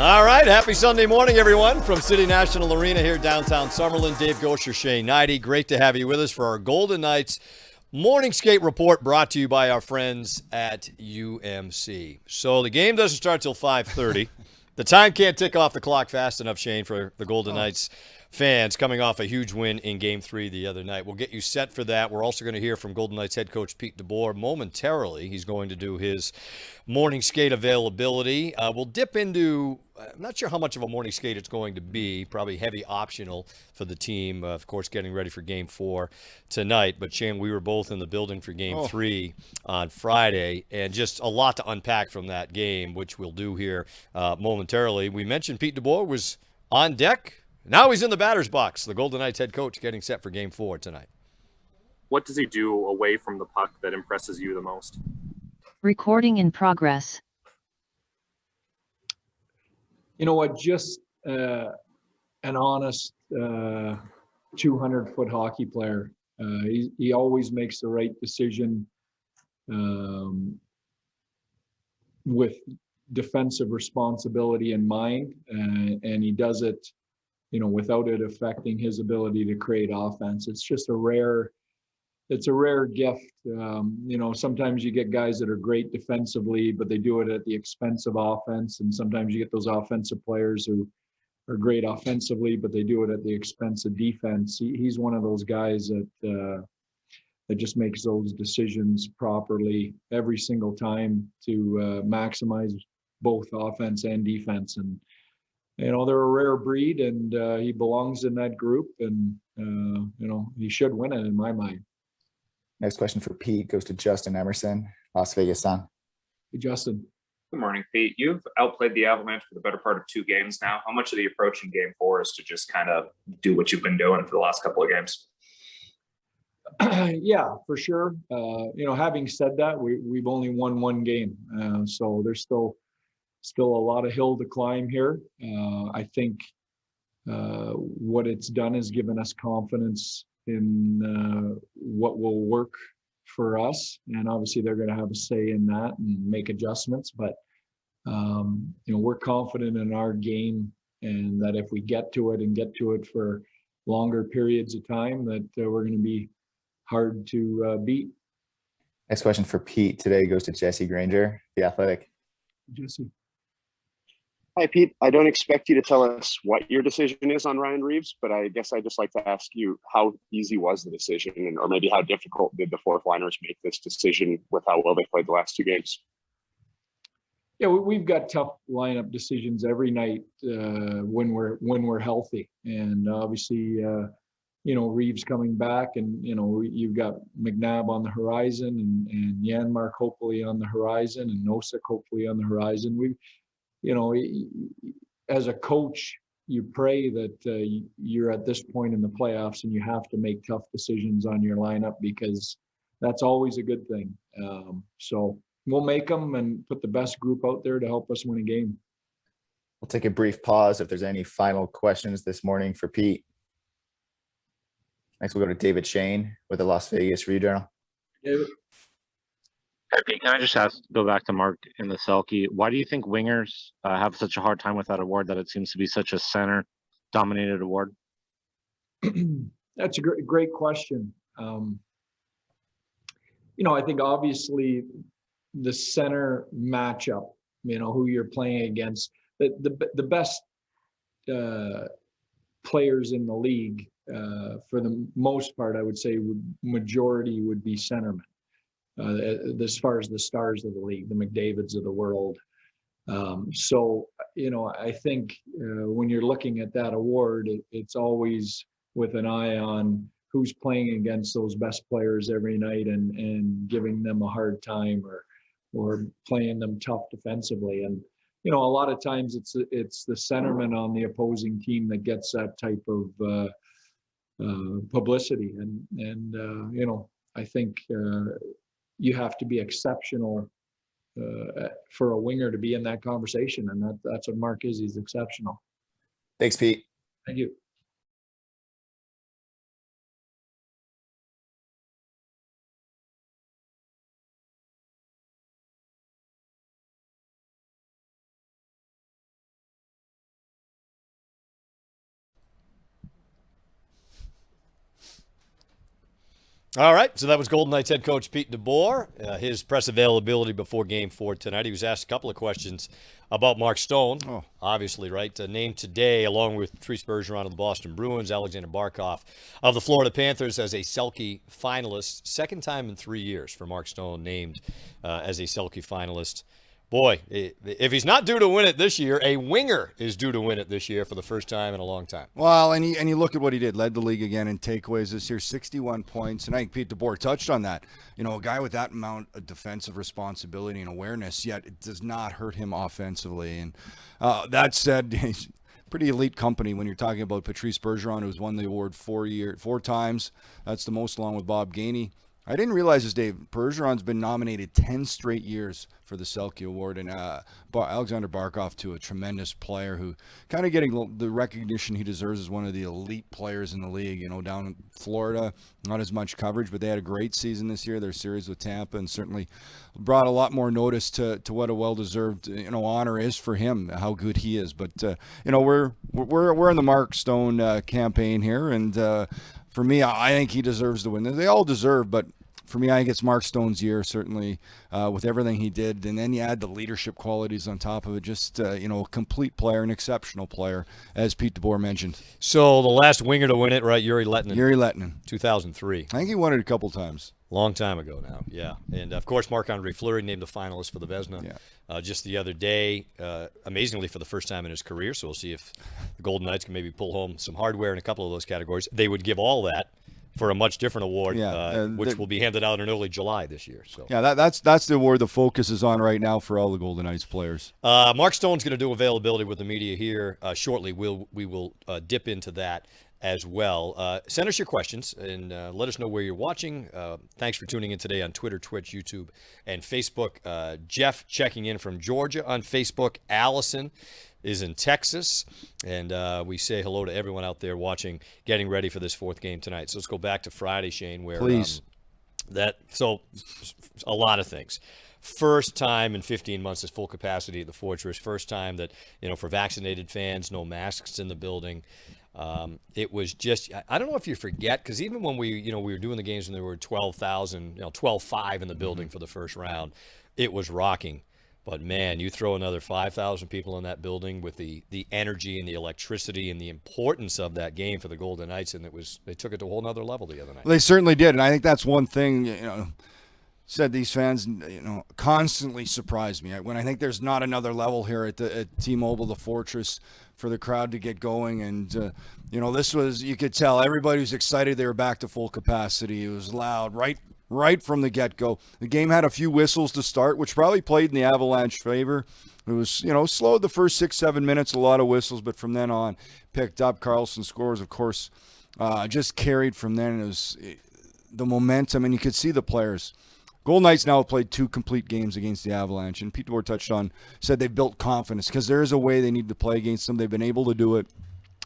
All right, happy Sunday morning, everyone. From City National Arena here downtown Summerlin, Dave Goucher, Shane Hnidy. Great to have you with us for our Golden Knights Morning Skate Report, brought to you by our friends at UMC. So the game doesn't start till 5:30. The time can't tick off the clock fast enough, Shane, for the Golden Knights fans coming off a huge win in Game 3 the other night. We'll get you set for that. We're also going to hear from Golden Knights head coach Pete DeBoer momentarily. He's going to do his morning skate availability. We'll dip into, I'm not sure how much of a morning skate it's going to be, probably heavy optional for the team, of course, getting ready for Game 4 tonight. But, Shane, we were both in the building for Game 3 on Friday, and just a lot to unpack from that game, which we'll do here momentarily. We mentioned Pete DeBoer was on deck. Now he's in the batter's box, the Golden Knights head coach, getting set for Game 4 tonight. What does he do away from the puck that impresses you the most? Recording in progress. You know what? Just an honest 200-foot hockey player. He always makes the right decision with defensive responsibility in mind, and he does it, without it affecting his ability to create offense. It's just a rare gift. Sometimes you get guys that are great defensively, but they do it at the expense of offense. And sometimes you get those offensive players who are great offensively, but they do it at the expense of defense. He's one of those guys that just makes those decisions properly every single time to maximize both offense and defense. And they're a rare breed, and he belongs in that group, and he should win it in my mind. Next question for Pete goes to Justin Emerson, Las Vegas Sun. Hey, Justin. Good morning, Pete. You've outplayed the Avalanche for the better part of 2 games now. How much of the approach in Game 4 is to just kind of do what you've been doing for the last couple of games? Yeah, for sure. Having said that, we've only won 1 game, so there's still a lot of hill to climb here. I think what it's done is given us confidence in what will work for us, and obviously they're going to have a say in that and make adjustments. But we're confident in our game, and that if we get to it for longer periods of time, that we're going to be hard to beat. Next question for Pete today goes to Jesse Granger, The Athletic. Jesse. Hi, Pete. I don't expect you to tell us what your decision is on Ryan Reeves, but I guess I'd just like to ask you, how easy was the decision, or maybe how difficult did the fourth liners make this decision with how well they played the last 2 games? Yeah, we've got tough lineup decisions every night when we're healthy, and obviously, Reeves coming back, and you've got McNabb on the horizon, and Janmark hopefully on the horizon, and Nosek hopefully on the horizon. As a coach, you pray that you're at this point in the playoffs and you have to make tough decisions on your lineup, because that's always a good thing. So we'll make them and put the best group out there to help us win a game. We'll take a brief pause if there's any final questions this morning for Pete. Next, we'll go to David Shane with the Las Vegas Review-Journal. David? Hey, can I just go back to Mark in the Selkie? Why do you think wingers have such a hard time with that award, that it seems to be such a center-dominated award? That's a great question. I think obviously the center matchup, who you're playing against, the best players in the league, for the most part, I would say majority would be centermen. As far as the stars of the league, the McDavids of the world. I think when you're looking at that award, it's always with an eye on who's playing against those best players every night and giving them a hard time or playing them tough defensively. And, a lot of times it's the centerman on the opposing team that gets that type of publicity. And I think you have to be exceptional for a winger to be in that conversation, and that's what Mark is. He's exceptional. Thanks, Pete. Thank you. All right, so that was Golden Knights head coach Pete DeBoer. His press availability before Game 4 tonight. He was asked a couple of questions about Mark Stone, obviously, right? Named today, along with Patrice Bergeron of the Boston Bruins, Alexander Barkov of the Florida Panthers as a Selke finalist. Second time in 3 years for Mark Stone named as a Selke finalist. Boy, if he's not due to win it this year, a winger is due to win it this year for the first time in a long time. Well, and you look at what he did. Led the league again in takeaways this year, 61 points. And I think Pete DeBoer touched on that. You know, a guy with that amount of defensive responsibility and awareness, yet it does not hurt him offensively. And that said, he's pretty elite company when you're talking about Patrice Bergeron, who's won the award 4 times. That's the most, along with Bob Gainey. I didn't realize this, Dave. Bergeron's been nominated 10 straight years for the Selke Award, and Alexander Barkov, too, a tremendous player who kind of getting the recognition he deserves as one of the elite players in the league. You know, down in Florida, not as much coverage, but they had a great season this year, their series with Tampa, and certainly brought a lot more notice to what a well-deserved honor is for him, how good he is. But we're in the Mark Stone campaign here, and for me, I think he deserves the win. They all deserve, but for me, I think it's Mark Stone's year, certainly, with everything he did. And then you add the leadership qualities on top of it. Just, a complete player, an exceptional player, as Pete DeBoer mentioned. So the last winger to win it, right, Yuri Lettinen. Yuri Lettinen. 2003. I think he won it a couple times. Long time ago now, yeah. And, of course, Marc-Andre Fleury named a finalist for the Vezina just the other day, amazingly for the first time in his career. So we'll see if the Golden Knights can maybe pull home some hardware in a couple of those categories. They would give all that for a much different award, which will be handed out in early July this year. So that's the award the focus is on right now for all the Golden Knights players. Mark Stone's going to do availability with the media here shortly. We will dip into that as well. Send us your questions and let us know where you're watching. Thanks for tuning in today on Twitter, Twitch, YouTube, and Facebook. Jeff checking in from Georgia on Facebook. Allison is in Texas, and we say hello to everyone out there watching, getting ready for this fourth game tonight. So let's go back to Friday, Shane, where please. So a lot of things. First time in 15 months is full capacity at the Fortress. First time that, for vaccinated fans, no masks in the building. It was just, I don't know if you forget, because even when we were doing the games when there were 12,000, 12,500 in the building for the first round, it was rocking. But, man, you throw another 5,000 people in that building with the energy and the electricity and the importance of that game for the Golden Knights, and they took it to a whole nother level the other night. They certainly did, and I think that's one thing, said these fans, constantly surprise me. When I think there's not another level here at T-Mobile, the Fortress, for the crowd to get going. And, this was, you could tell everybody was excited they were back to full capacity. It was loud, right from the get-go. The game had a few whistles to start, which probably played in the Avalanche favor. It was, slowed the first 6-7 minutes, a lot of whistles, but from then on, picked up. Carlson scores, of course, just carried from then. It was the momentum, and you could see the players. Golden Knights now have played 2 complete games against the Avalanche, and Pete DeBoer said they've built confidence because there is a way they need to play against them. They've been able to do it,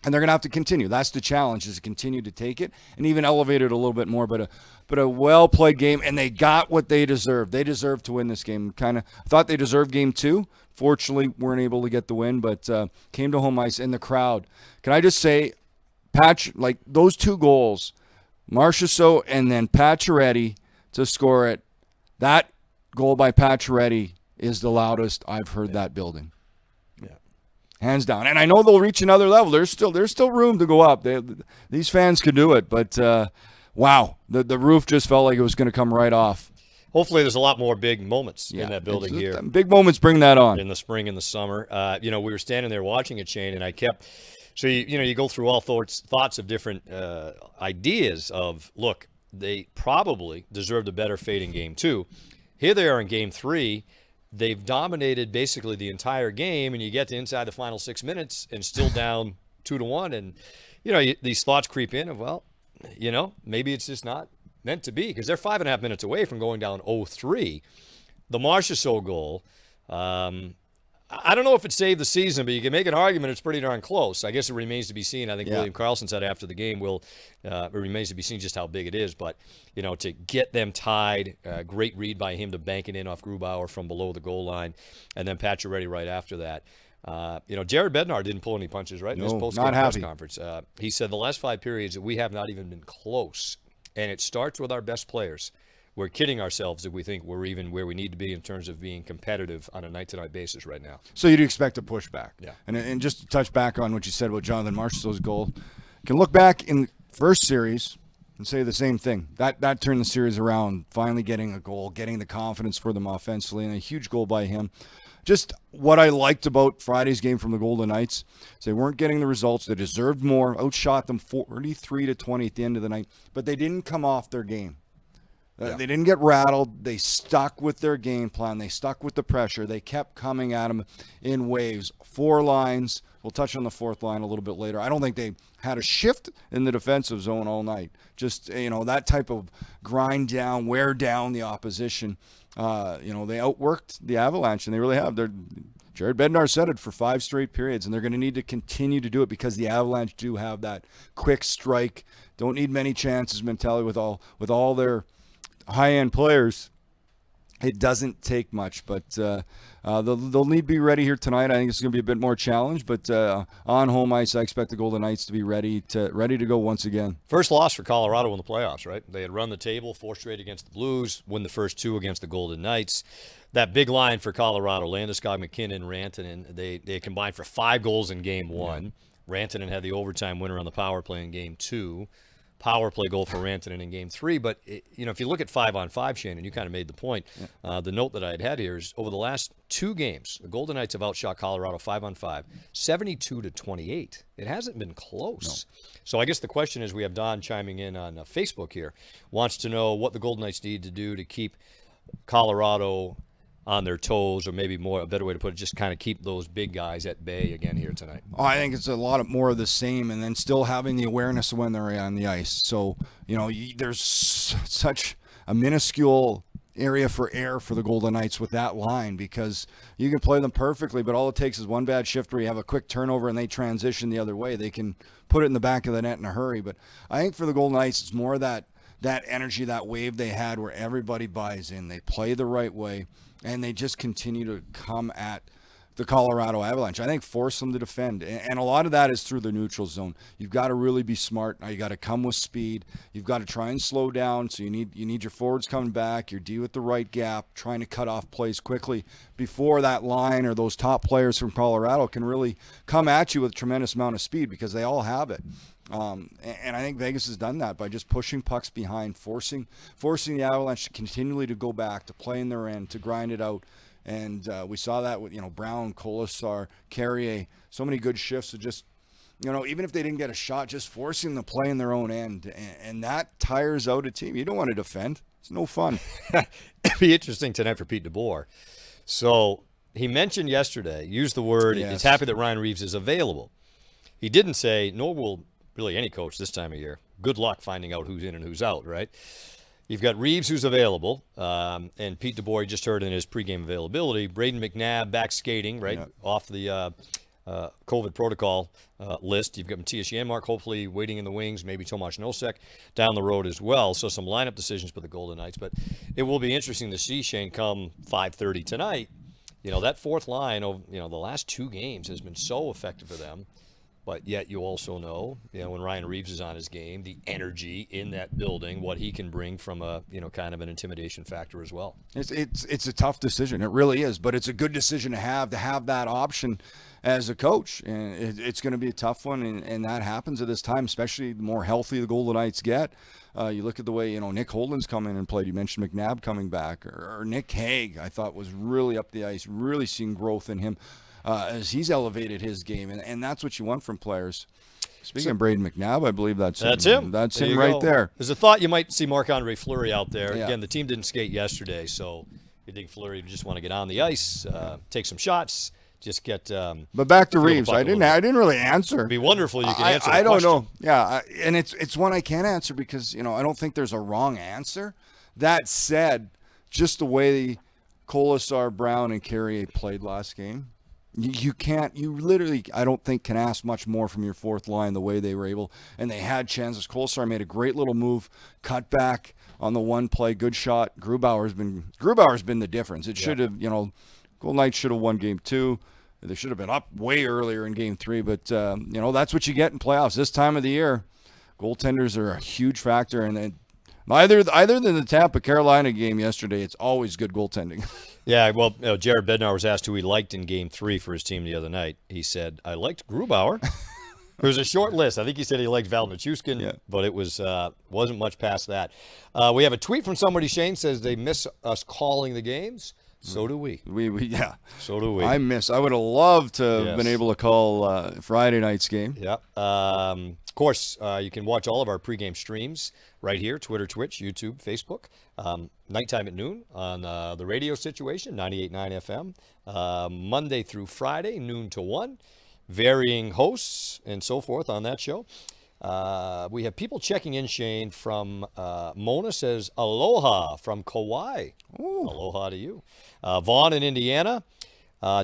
and they're going to have to continue. That's the challenge, is to continue to take it and even elevate it a little bit more. But a well-played game, and they got what they deserved. They deserved to win this game. Kind of thought they deserved game 2. Fortunately, weren't able to get the win, but came to home ice in the crowd. Can I just say, those 2 goals, Marchessault and then Pacioretty to score it, that goal by Pacioretty is the loudest I've heard that building. Yeah, hands down. And I know they'll reach another level. There's still room to go up. These fans could do it, but wow, the roof just felt like it was going to come right off. Hopefully, there's a lot more big moments in that building here. Big moments bring that on in the spring and the summer. We were standing there watching it, Shane, and I kept. So you go through all thoughts of different ideas of look. They probably deserved a better fate in game 2. Here they are in game 3. They've dominated basically the entire game, and you get to inside the final 6 minutes and still down 2-1. And, these thoughts creep in of, maybe it's just not meant to be because they're 5.5 minutes away from going down 0-3. The Marchessault goal, I don't know if it saved the season, but you can make an argument it's pretty darn close. I guess it remains to be seen. I think William Karlsson said after the game, it remains to be seen just how big it is. But, to get them tied, great read by him to bank it in off Grubauer from below the goal line, and then Pacioretty right after that. Jared Bednar didn't pull any punches, right? In his post-game press conference. He said the last 5 periods we have not even been close and it starts with our best players. We're kidding ourselves if we think we're even where we need to be in terms of being competitive on a night-to-night basis right now. So you'd expect a pushback. Yeah. And just to touch back on what you said about Jonathan Marchessault's goal, you can look back in the first series and say the same thing. That turned the series around, finally getting a goal, getting the confidence for them offensively, and a huge goal by him. Just what I liked about Friday's game from the Golden Knights is they weren't getting the results. They deserved more, outshot them 43-20 at the end of the night, but they didn't come off their game. They didn't get rattled. They stuck with their game plan. They stuck with the pressure. They kept coming at them in waves. 4 lines. We'll touch on the 4th line a little bit later. I don't think they had a shift in the defensive zone all night. Just, that type of grind down, wear down the opposition. They outworked the Avalanche, and they really have. Jared Bednar said it for 5 straight periods, and they're going to need to continue to do it because the Avalanche do have that quick strike, don't need many chances mentality with all their high-end players. It doesn't take much, but they'll need to be ready here tonight. I think it's going to be a bit more challenge, but on home ice, I expect the Golden Knights to be ready to go once again. First loss for Colorado in the playoffs, right? They had run the table 4 straight against the Blues, win the first 2 against the Golden Knights. That big line for Colorado, Landeskog, McKinnon, Rantanen, they combined for 5 goals in game 1. Rantanen had the overtime winner on the power play in game 2. Power play goal for Rantanen in game 3. But, if you look at 5-on-5, Shannon, you kind of made the point. The note that I had here is over the last 2 games, the Golden Knights have outshot Colorado 5-on-5, 72-28. It hasn't been close. No. So I guess the question is, we have Don chiming in on Facebook here, wants to know what the Golden Knights need to do to keep Colorado on their toes, or maybe a better way to put it, just kind of keep those big guys at bay again here tonight. Oh, I think it's a lot more of the same, and then still having the awareness of when they're on the ice. So, there's such a minuscule area for error for the Golden Knights with that line, because you can play them perfectly, but all it takes is one bad shift where you have a quick turnover and they transition the other way. They can put it in the back of the net in a hurry. But I think for the Golden Knights, it's more that energy, that wave they had where everybody buys in. They play the right way, and they just continue to come at the Colorado Avalanche. I think force them to defend. And a lot of that is through the neutral zone. You've got to really be smart. Now you got to come with speed. You've got to try and slow down. So you need your forwards coming back, your D with the right gap, trying to cut off plays quickly before that line or those top players from Colorado can really come at you with a tremendous amount of speed, because they all have it. And I think Vegas has done that by just pushing pucks behind, forcing the Avalanche to continually to go back, to play in their end, to grind it out. And we saw that with, Brown, Colasar, Carrier, so many good shifts of just, even if they didn't get a shot, just forcing them to play in their own end. And that tires out a team. You don't want to defend. It's no fun. It'd be interesting tonight for Pete DeBoer. So he mentioned yesterday, used the word, he's happy that Ryan Reeves is available. He didn't say, nor will really any coach this time of year, good luck finding out who's in and who's out, right? You've got Reeves, who's available, and Pete DeBoer, you just heard in his pregame availability. Braden McNabb back skating, right, off the COVID protocol list. You've got Matthias Janmark hopefully waiting in the wings, maybe Tomas Nosek down the road as well. So some lineup decisions for the Golden Knights. But it will be interesting to see, Shane, come 5:30 tonight. That 4th line over the last 2 games has been so effective for them. But yet you also know, when Ryan Reeves is on his game, the energy in that building, what he can bring from a, kind of an intimidation factor as well. It's a tough decision. It really is. But it's a good decision to have that option as a coach. And it's going to be a tough one. And that happens at this time, especially the more healthy the Golden Knights get. You look at the way, Nick Holden's come in and played. You mentioned McNabb coming back. Or Nick Hague, I thought, was really up the ice, really seeing growth in him. As he's elevated his game, and that's what you want from players. Speaking of Braden McNabb, I believe that's him. That's him right there. There's a thought you might see Marc-Andre Fleury out there. Yeah. Again, the team didn't skate yesterday, so you think Fleury just want to get on the ice, take some shots, just get. But back to Reeves, I didn't really answer. It'd be wonderful you can answer. I don't know. Yeah, and it's one I can't answer because I don't think there's a wrong answer. That said, just the way Colasar, Brown, and Carrier played last game. You literally, I don't think, can ask much more from your 4th line the way they were able, and they had chances. Colasar made a great little move, cut back on the one play, good shot. Grubauer's been the difference. It should have, Golden Knights should have won game 2. They should have been up way earlier in game 3, but that's what you get in playoffs this time of the year. Goaltenders are a huge factor, and Either than the Tampa Carolina game yesterday, it's always good goaltending. Yeah, well, Jared Bednar was asked who he liked in Game 3 for his team the other night. He said, I liked Grubauer. It was a short list. I think he said he liked Val Nichushkin, but it wasn't much past that. We have a tweet from somebody, Shane, says they miss us calling the games. So do we. Yeah. So do we. I would have loved to have been able to call Friday night's game. Yeah. Of course, you can watch all of our pregame streams right here, Twitter, Twitch, YouTube, Facebook. Nighttime at noon on the radio situation, 98.9 FM. Monday through Friday, noon to 1. Varying hosts and so forth on that show. We have people checking in, Shane, from Mona says, aloha from Kauai. Ooh. Aloha to you. Vaughn in Indiana.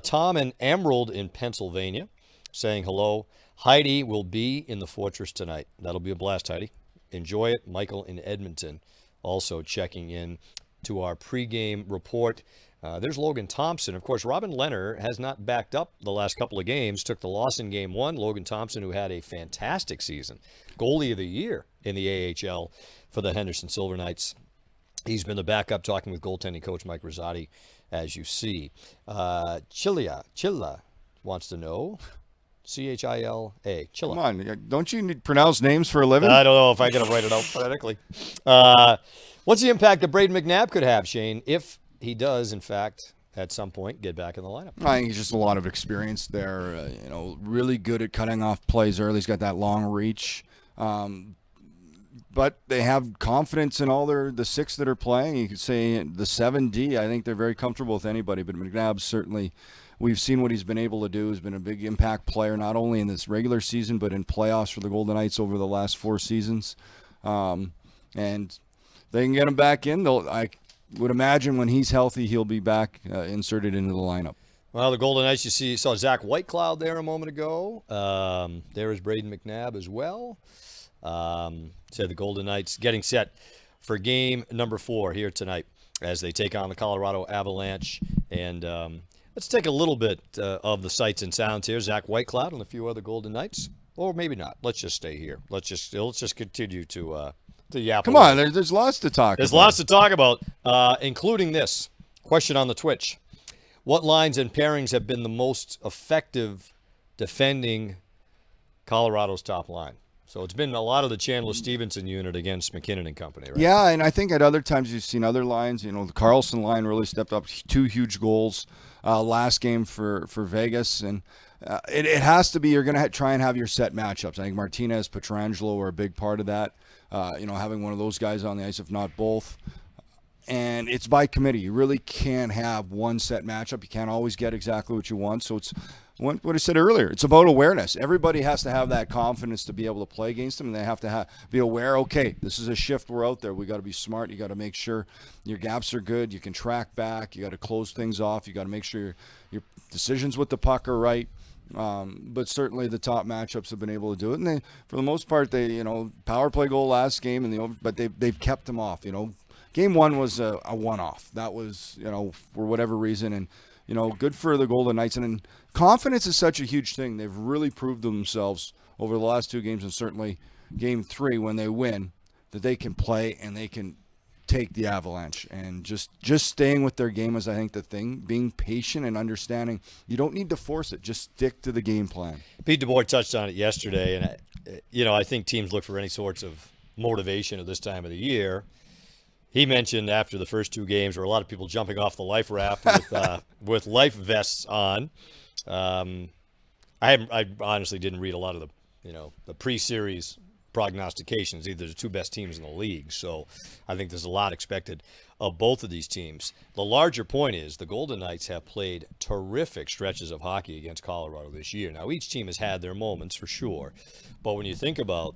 Tom and Emerald in Pennsylvania saying hello. Heidi will be in the Fortress tonight. That'll be a blast, Heidi. Enjoy it. Michael in Edmonton also checking in to our pregame report. There's Logan Thompson. Of course, Robin Leonard has not backed up the last couple of games. Took the loss in Game 1. Logan Thompson, who had a fantastic season. Goalie of the year in the AHL for the Henderson Silver Knights. He's been the backup, talking with goaltending coach Mike Rosati, as you see. Chilla wants to know. Chila. Chilla. Come on, don't you pronounce names for a living? I don't know if I got to write it out phonetically. What's the impact that Braden McNabb could have, Shane, if he does, in fact, at some point, get back in the lineup? I think he's just a lot of experience there. Really good at cutting off plays early. He's got that long reach. But they have confidence in all the six that are playing. You could say the 7D, I think they're very comfortable with anybody. But McNabb certainly, we've seen what he's been able to do. He's been a big impact player, not only in this regular season, but in playoffs for the Golden Knights over the last 4 seasons. And they can get him back in. I would imagine when he's healthy, he'll be back inserted into the lineup. Well, the Golden Knights, you saw Zach Whitecloud there a moment ago. There is Braden McNabb as well. Said the Golden Knights getting set for game number 4 here tonight as they take on the Colorado Avalanche. And let's take a little bit of the sights and sounds here. Zach Whitecloud and a few other Golden Knights, or maybe not. Let's just stay here. Let's just continue to yap. Come on, there's lots to talk. There's lots to talk about, including this question on the Twitch. What lines and pairings have been the most effective defending Colorado's top line? So it's been a lot of the Chandler Stevenson unit against McKinnon and company, right? Yeah, and I think at other times you've seen other lines. The Carlson line really stepped up, 2 huge goals last game for Vegas. And it has to be, you're going to try and have your set matchups. I think Martinez, Pietrangelo are a big part of that. Having one of those guys on the ice, if not both. And it's by committee. You really can't have one set matchup. You can't always get exactly what you want. So it's what I said earlier. It's about awareness. Everybody has to have that confidence to be able to play against them, and they have to be aware, okay, this is a shift. We're out there. We got to be smart. You got to make sure your gaps are good. You can track back. You got to close things off. You got to make sure your decisions with the puck are right. But certainly the top matchups have been able to do it, and for the most part, they power play goal last game, but they've kept them off. Game 1 was a one-off. That was for whatever reason, and good for the Golden Knights. And confidence is such a huge thing. They've really proved themselves over the last 2 games, and certainly Game 3 when they win, that they can play and they can take the Avalanche. And just staying with their game is, I think, the thing. Being patient and understanding you don't need to force it. Just stick to the game plan. Pete DeBoer touched on it yesterday, and I think teams look for any sorts of motivation at this time of the year. He mentioned after the first 2 games, there were a lot of people jumping off the life raft with life vests on. I honestly didn't read a lot of the pre-series prognostications. Either the 2 best teams in the league, so I think there's a lot expected of both of these teams. The larger point is the Golden Knights have played terrific stretches of hockey against Colorado this year. Now, each team has had their moments for sure, but when you think about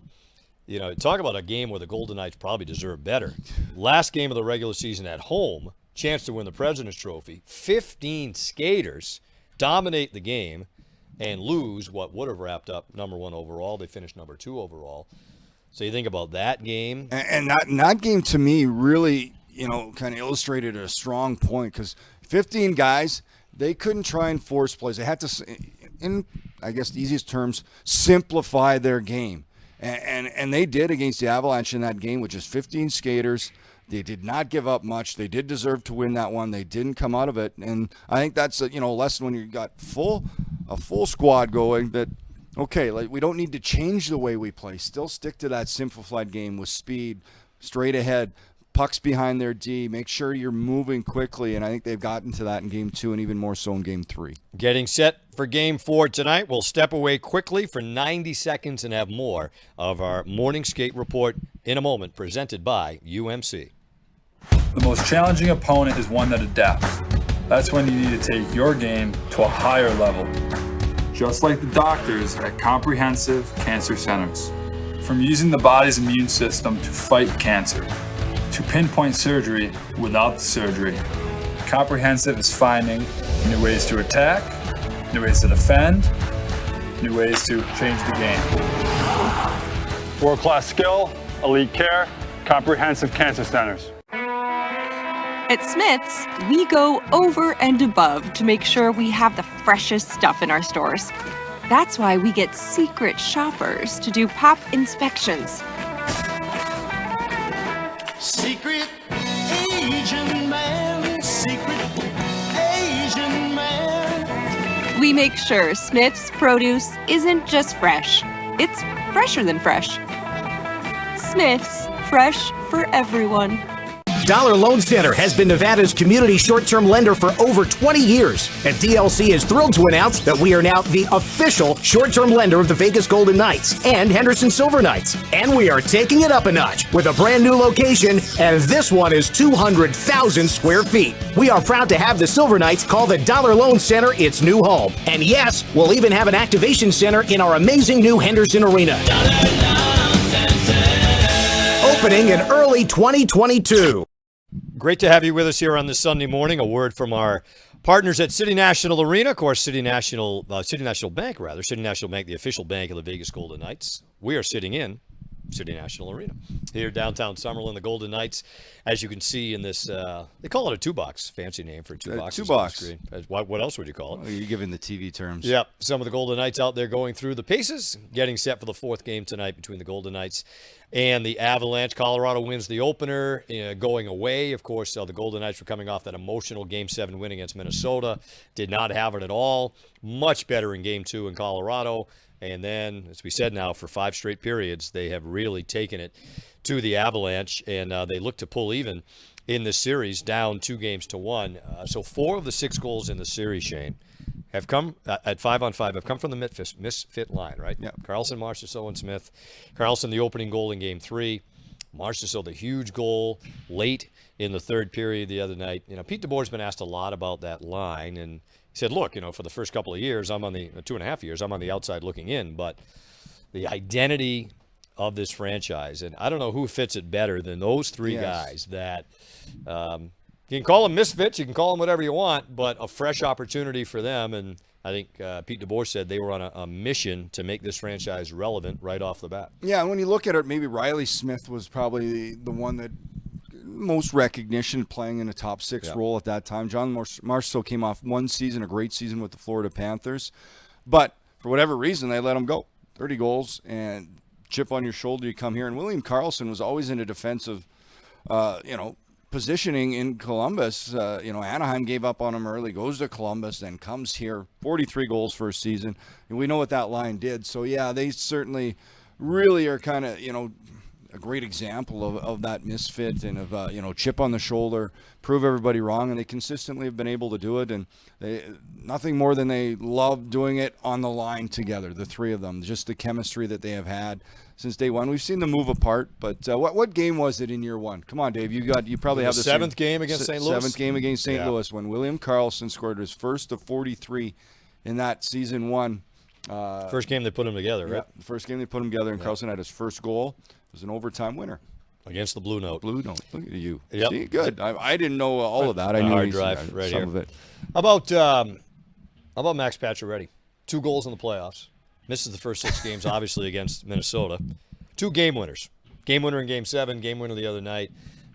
talk about a game where the Golden Knights probably deserve better. Last game of the regular season at home, chance to win the President's Trophy. 15 skaters dominate the game and lose what would have wrapped up number 1 overall. They finished number 2 overall. So you think about that game. And that game to me really, kind of illustrated a strong point, because 15 guys, they couldn't try and force plays. They had to, in I guess the easiest terms, simplify their game. And they did against the Avalanche in that game with just 15 skaters. They did not give up much. They did deserve to win that one. They didn't come out of it. And I think that's a lesson when you got a full squad going that, okay, like we don't need to change the way we play. Still stick to that simplified game with speed, straight ahead, pucks behind their D. Make sure you're moving quickly. And I think they've gotten to that in Game 2 and even more so in Game 3. Getting set for Game 4 tonight. We'll step away quickly for 90 seconds and have more of our morning skate report in a moment, presented by UMC. The most challenging opponent is one that adapts. That's when you need to take your game to a higher level. Just like the doctors at Comprehensive Cancer Centers. From using the body's immune system to fight cancer, to pinpoint surgery without the surgery, Comprehensive is finding new ways to attack, new ways to defend, new ways to change the game. World-class skill, elite care, Comprehensive Cancer Centers. At Smith's, we go over and above to make sure we have the freshest stuff in our stores. That's why we get secret shoppers to do pop inspections. Secret Asian man, secret Asian man. We make sure Smith's produce isn't just fresh, it's fresher than fresh. Smith's, fresh for everyone. Dollar Loan Center has been Nevada's community short-term lender for over 20 years. And DLC is thrilled to announce that we are now the official short-term lender of the Vegas Golden Knights and Henderson Silver Knights. And we are taking it up a notch with a brand new location, and this one is 200,000 square feet. We are proud to have the Silver Knights call the Dollar Loan Center its new home. And yes, we'll even have an activation center in our amazing new Henderson Arena. Opening in early 2022. Great to have you with us here on this Sunday morning. A word from our partners at City National Arena. Of course, City National Bank, City National Bank, the official bank of the Vegas Golden Knights. We are sitting in City National Arena here downtown Summerlin. The Golden Knights, as you can see in this, they call it a 2-box. Fancy name for 2-box. 2-box. What else would you call it? Well, you're giving the TV terms. Yep. Some of the Golden Knights out there going through the paces, getting set for the fourth game tonight between the Golden Knights and the Avalanche. Colorado wins the opener, going away. Of course, the Golden Knights were coming off that emotional Game 7 win against Minnesota. Did not have it at all. Much better in Game 2 in Colorado. And then, as we said now, for 5 straight periods, they have really taken it to the Avalanche, and they look to pull even in this series, down 2-1. So 4 of the 6 goals in the series, Shane, have come at 5-on-5, have come from the misfit line, right? Yeah. Carlson, Marchessault, and Smith. Carlson, the opening goal in Game 3. Marchessault, the huge goal late in the third period the other night. Pete DeBoer's been asked a lot about that line, and he said, look, for the first couple of years, 2.5 years, I'm on the outside looking in, but the identity of this franchise, and I don't know who fits it better than those 3 guys that you can call them misfits, you can call them whatever you want, but a fresh opportunity for them. And I think Pete DeBoer said they were on a mission to make this franchise relevant right off the bat. Yeah, when you look at it, maybe Riley Smith was probably the one that most recognition playing in a top 6 role at that time. John Marchessault came off one season, a great season with the Florida Panthers, but for whatever reason, they let him go. 30 goals and chip on your shoulder, you come here. And William Karlsson was always in a defensive, positioning in Columbus. Anaheim gave up on him early, goes to Columbus, then comes here, 43 goals for a season. And we know what that line did. So, yeah, they certainly really are kind of, a great example of that misfit and of, chip on the shoulder, prove everybody wrong. And they consistently have been able to do it. And nothing more than they love doing it on the line together, the 3 of them, just the chemistry that they have had since day one. We've seen them move apart, but what game was it in year 1? Come on, Dave. You probably have the 7th game against St. Louis. 7th game against St. Louis when William Karlsson scored his first of 43 in that season 1. First game they put them together, right? The first game they put them together, and Karlsson had his first goal. It was an overtime winner against the Blue Note. Blue Note. Look at you. Yep. See, good. I didn't know all of that. I knew hard drive right some here. of it. How about Max Pacioretty? 2 goals in the playoffs. Misses the first 6 games, obviously, against Minnesota. 2 game winners. Game winner in Game 7, game winner the other night.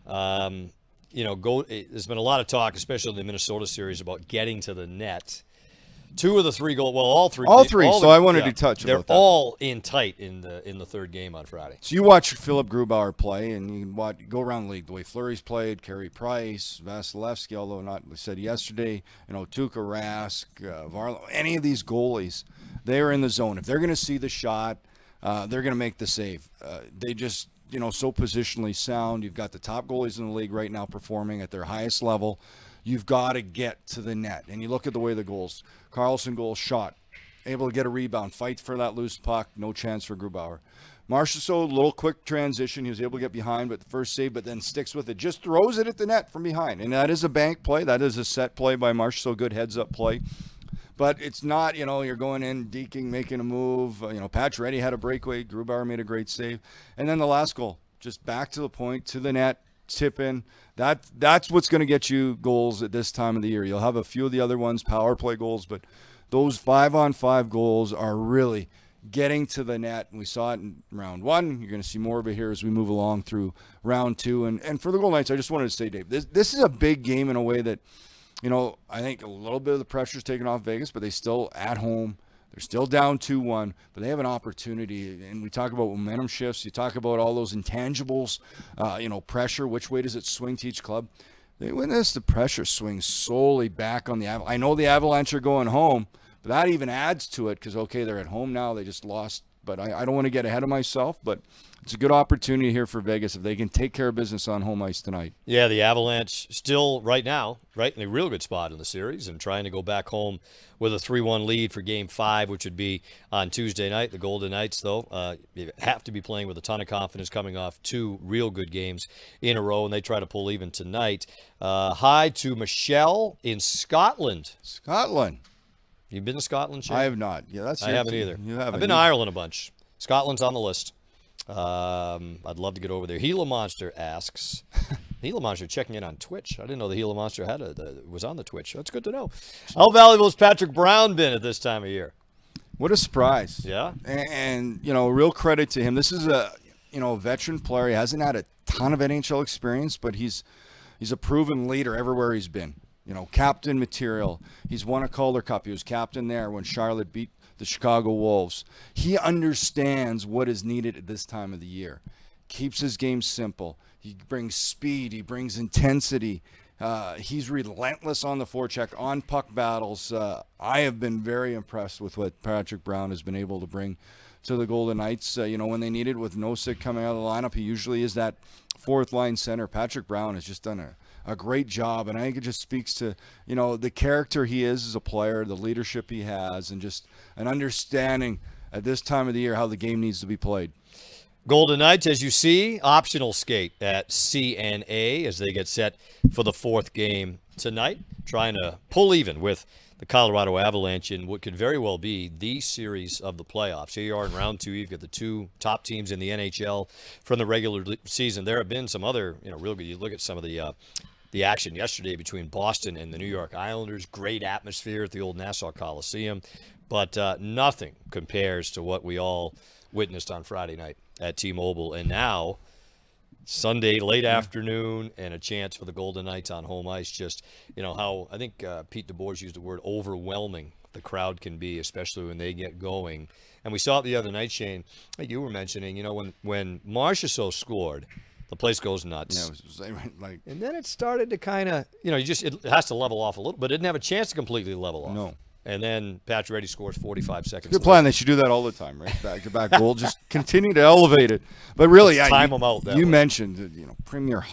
There's been a lot of talk, especially in the Minnesota series, about getting to the net. 2 of the 3 goals. Well, all 3. All 3. So I wanted to touch They're about that. all in tight in the third game on Friday. So you watch Philip Grubauer play, and you can go around the league. The way Fleury's played, Carey Price, Vasilevsky, although not said yesterday, Tuukka Rask, Varlamov, any of these goalies, they are in the zone. If they're going to see the shot, they're going to make the save. They just, so positionally sound. You've got the top goalies in the league right now performing at their highest level. You've got to get to the net. And you look at the way the goals. Carlson goal shot, able to get a rebound, fight for that loose puck, no chance for Grubauer. Marchessault, a little quick transition. He was able to get behind, but the first save, but then sticks with it. Just throws it at the net from behind. And that is a bank play. That is a set play by Marchessault, good heads-up play. But it's not, you're going in, deking, making a move. Pacioretty had a breakaway. Grubauer made a great save. And then the last goal, just back to the point, to the net, tip in. That's what's going to get you goals at this time of the year. You'll have a few of the other ones, power play goals, but those 5-on-5 goals are really getting to the net. And we saw it in round 1. You're going to see more of it here as we move along through round 2. And for the Golden Knights, I just wanted to say, Dave, this is a big game in a way that, I think a little bit of the pressure is taken off Vegas, but they still at home. They're still down 2-1, but they have an opportunity. And we talk about momentum shifts. You talk about all those intangibles, pressure. Which way does it swing to each club? They win this, the pressure swings solely back on the Avalanche. I know the Avalanche are going home, but that even adds to it because, okay, they're at home now. They just lost. But I don't want to get ahead of myself, but it's a good opportunity here for Vegas if they can take care of business on home ice tonight. Yeah, the Avalanche still right now, right in a real good spot in the series and trying to go back home with a 3-1 lead for Game 5, which would be on Tuesday night. The Golden Knights, though, have to be playing with a ton of confidence coming off 2 real good games in a row, and they try to pull even tonight. Hi to Michelle in Scotland. Scotland. You've been to Scotland, Shane? I have not. Yeah, I haven't either. You haven't. I've been to Ireland a bunch. Scotland's on the list. I'd love to get over there. Gila Monster asks. Gila Monster checking in on Twitch. I didn't know the Gila Monster was on the Twitch. That's good to know. How valuable has Patrick Brown been at this time of year? What a surprise. Yeah. And real credit to him. This is a veteran player. He hasn't had a ton of NHL experience, but he's a proven leader everywhere he's been. Captain material. He's won a Calder Cup. He was captain there when Charlotte beat the Chicago Wolves. He understands what is needed at this time of the year. Keeps his game simple. He brings speed. He brings intensity. He's relentless on the forecheck, on puck battles. I have been very impressed with what Patrick Brown has been able to bring to the Golden Knights. When they need it with Nosek coming out of the lineup, he usually is that fourth line center. Patrick Brown has just done a great job, and I think it just speaks to the character he is as a player, the leadership he has, and just an understanding at this time of the year how the game needs to be played. Golden Knights, as you see, optional skate at CNA as they get set for the 4th game tonight, trying to pull even with the Colorado Avalanche in what could very well be the series of the playoffs. Here you are in round 2. You've got the 2 top teams in the NHL from the regular season. There have been some other, real good. You look at some of the action yesterday between Boston and the New York Islanders. Great atmosphere at the old Nassau Coliseum, but nothing compares to what we all witnessed on Friday night at T-Mobile. And now Sunday late afternoon and a chance for the Golden Knights on home ice. Just how I think Pete DeBoer used the word overwhelming the crowd can be, especially when they get going. And we saw it the other night, Shane, like you were mentioning, when Marchessault scored, the place goes nuts. Yeah, it was and then it started to kind of, it has to level off a little, but it didn't have a chance to completely level off. No. And then Pacioretty scores 45 seconds. Good plan. They should do that all the time, right? Back-to-back goal. Just continue to elevate it. But really, time them out. You mentioned, premier,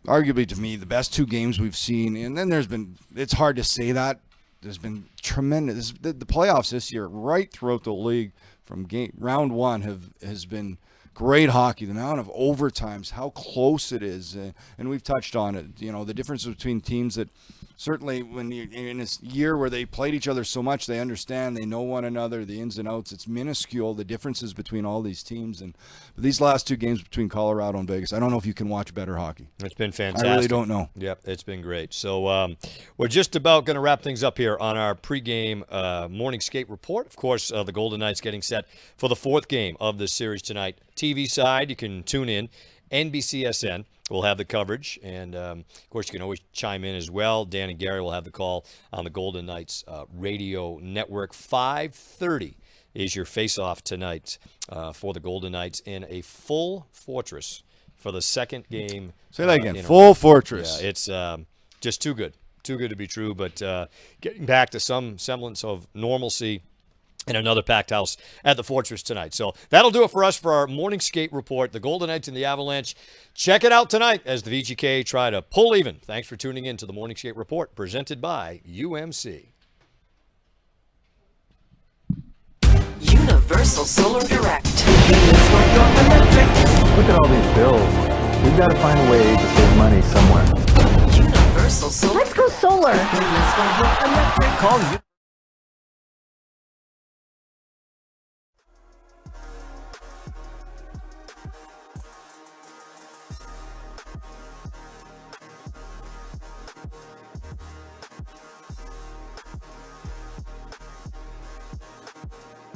arguably to me, the best 2 games we've seen. And then it's hard to say that. There's been tremendous. The playoffs this year, right throughout the league, from round 1 has been great hockey. The amount of overtimes, how close it is, and we've touched on it. The difference between teams that certainly when you're in this year where they played each other so much, they understand, they know one another, the ins and outs. It's minuscule, the differences between all these teams. And these last 2 games between Colorado and Vegas, I don't know if you can watch better hockey. It's been fantastic. I really don't know. Yep, it's been great. So we're just about going to wrap things up here on our pregame morning skate report. Of course, the Golden Knights getting set for the 4th game of this series tonight. TV side, you can tune in NBCSN will have the coverage. And, of course, you can always chime in as well. Dan and Gary will have the call on the Golden Knights radio network. 5:30 is your face-off tonight for the Golden Knights in a full Fortress for the second game. Say that again. Full Fortress. Yeah, it's just too good. Too good to be true. But getting back to some semblance of normalcy in another packed house at the Fortress tonight. So that'll do it for us for our morning skate report. The Golden Knights and the Avalanche. Check it out tonight as the VGK try to pull even. Thanks for tuning in to the morning skate report presented by UMC. Universal Solar Direct. Look at all these bills. We've got to find a way to save money somewhere. Universal Solar. Let's go solar. Call